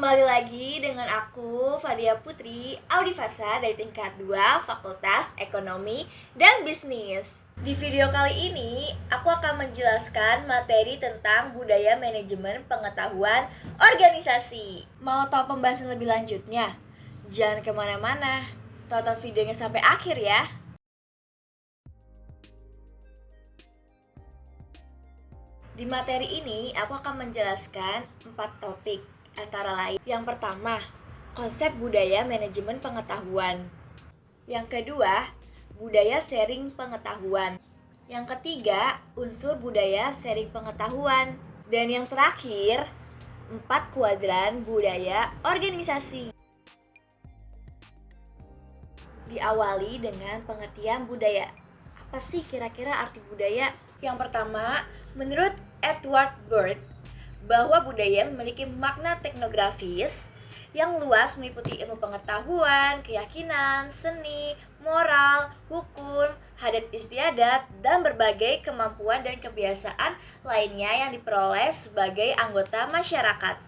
Kembali lagi dengan aku, Fadia Putri, Audifasa dari tingkat 2 Fakultas Ekonomi dan Bisnis. Di video kali ini, aku akan menjelaskan materi tentang budaya manajemen pengetahuan organisasi. Mau tahu pembahasan lebih lanjutnya? Jangan kemana-mana, tonton videonya sampai akhir ya. Di materi ini, aku akan menjelaskan 4 topik, antara lain yang pertama, konsep budaya manajemen pengetahuan. Yang kedua, budaya sharing pengetahuan. Yang ketiga, unsur budaya sharing pengetahuan. Dan yang terakhir, 4 kuadran budaya organisasi. Diawali dengan pengertian budaya. Apa sih kira-kira arti budaya? Yang pertama, menurut Edward Bird, bahwa budaya memiliki makna teknografis yang luas meliputi ilmu pengetahuan, keyakinan, seni, moral, hukum, adat istiadat, dan berbagai kemampuan dan kebiasaan lainnya yang diperoleh sebagai anggota masyarakat.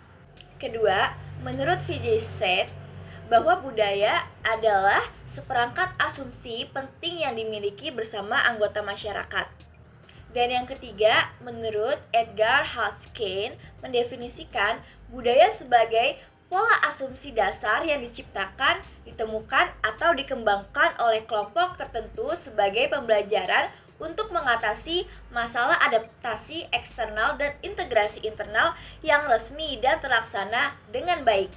Kedua, menurut Vijay Seth, bahwa budaya adalah seperangkat asumsi penting yang dimiliki bersama anggota masyarakat. Dan yang ketiga, menurut Edgar Huskin, mendefinisikan budaya sebagai pola asumsi dasar yang diciptakan, ditemukan, atau dikembangkan oleh kelompok tertentu sebagai pembelajaran untuk mengatasi masalah adaptasi eksternal dan integrasi internal yang resmi dan terlaksana dengan baik.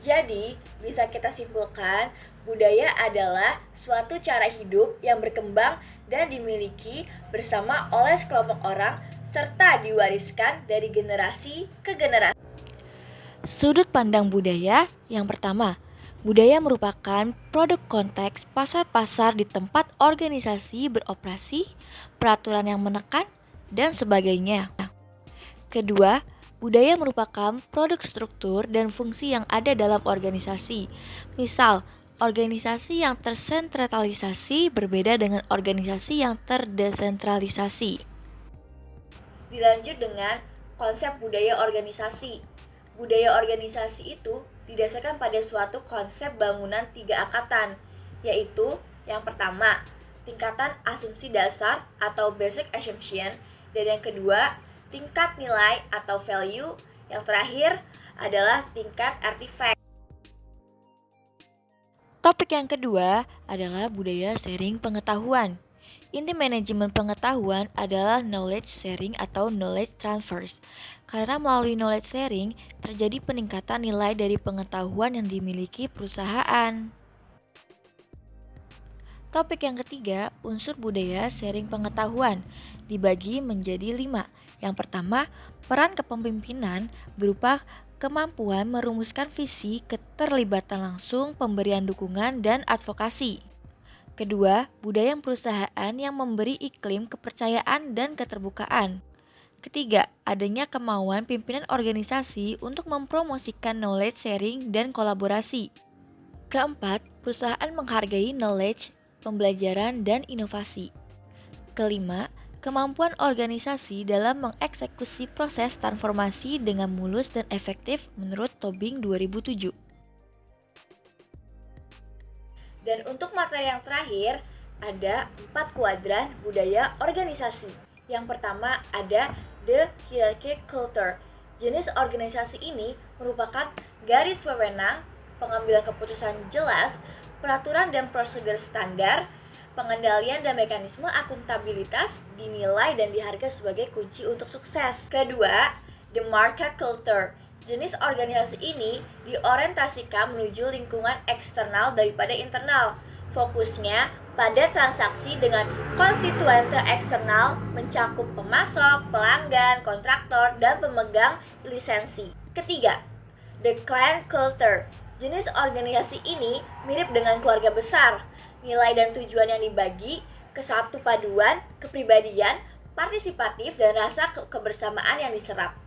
Jadi, bisa kita simpulkan, budaya adalah suatu cara hidup yang berkembang dan dimiliki bersama oleh sekelompok orang serta diwariskan dari generasi ke generasi. Sudut pandang budaya yang pertama, budaya merupakan produk konteks pasar-pasar di tempat organisasi beroperasi, peraturan yang menekan, dan sebagainya. Kedua, budaya merupakan produk struktur dan fungsi yang ada dalam organisasi. Misal, organisasi yang tersentralisasi berbeda dengan organisasi yang terdesentralisasi. Dilanjut dengan konsep budaya organisasi. Budaya organisasi itu didasarkan pada suatu konsep bangunan 3 angkatan, yaitu yang pertama, tingkatan asumsi dasar atau basic assumption, dan yang kedua, tingkat nilai atau value, yang terakhir adalah tingkat artifact. Topik yang kedua adalah budaya sharing pengetahuan. Inti manajemen pengetahuan adalah knowledge sharing atau knowledge transfers. Karena melalui knowledge sharing, terjadi peningkatan nilai dari pengetahuan yang dimiliki perusahaan. Topik yang ketiga, unsur budaya sharing pengetahuan, dibagi menjadi 5. Yang pertama, peran kepemimpinan berupa kemampuan merumuskan visi, keterlibatan langsung, pemberian dukungan, dan advokasi. Kedua, budaya perusahaan yang memberi iklim kepercayaan dan keterbukaan. Ketiga, adanya kemauan pimpinan organisasi untuk mempromosikan knowledge sharing dan kolaborasi. Keempat, perusahaan menghargai knowledge, pembelajaran, dan inovasi. Kelima, kemampuan organisasi dalam mengeksekusi proses transformasi dengan mulus dan efektif menurut Tobing 2007. Dan untuk materi yang terakhir, ada 4 kuadran budaya organisasi. Yang pertama ada the hierarchy culture. Jenis organisasi ini merupakan garis wewenang, pengambilan keputusan jelas, peraturan dan prosedur standar, pengendalian dan mekanisme akuntabilitas dinilai dan dihargai sebagai kunci untuk sukses. Kedua, the market culture. Jenis organisasi ini diorientasikan menuju lingkungan eksternal daripada internal. Fokusnya pada transaksi dengan konstituen eksternal mencakup pemasok, pelanggan, kontraktor, dan pemegang lisensi. Ketiga, the clan culture. Jenis organisasi ini mirip dengan keluarga besar. Nilai dan tujuan yang dibagi, kesatu paduan, kepribadian, partisipatif, dan rasa kebersamaan yang diserap.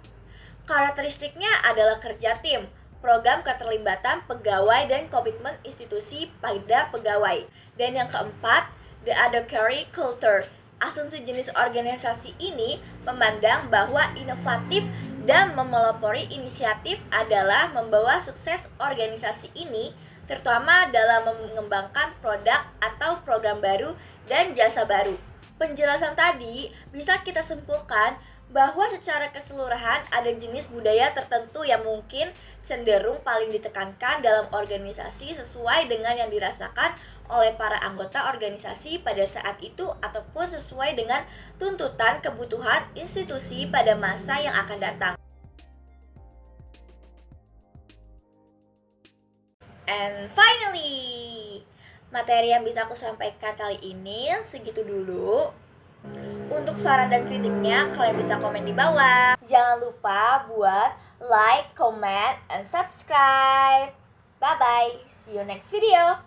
Karakteristiknya adalah kerja tim, program keterlibatan pegawai dan komitmen institusi pada pegawai. Dan yang keempat, the advocacy culture. Asumsi jenis organisasi ini memandang bahwa inovatif dan memelopori inisiatif adalah membawa sukses organisasi ini, terutama dalam mengembangkan produk atau program baru dan jasa baru. Penjelasan tadi bisa kita simpulkan bahwa secara keseluruhan ada jenis budaya tertentu yang mungkin cenderung paling ditekankan dalam organisasi sesuai dengan yang dirasakan oleh para anggota organisasi pada saat itu ataupun sesuai dengan tuntutan kebutuhan institusi pada masa yang akan datang. And finally, materi yang bisa aku sampaikan kali ini segitu dulu. Untuk saran dan kritiknya, kalian bisa komen di bawah. Jangan lupa buat like, comment, and subscribe. Bye-bye. See you next video.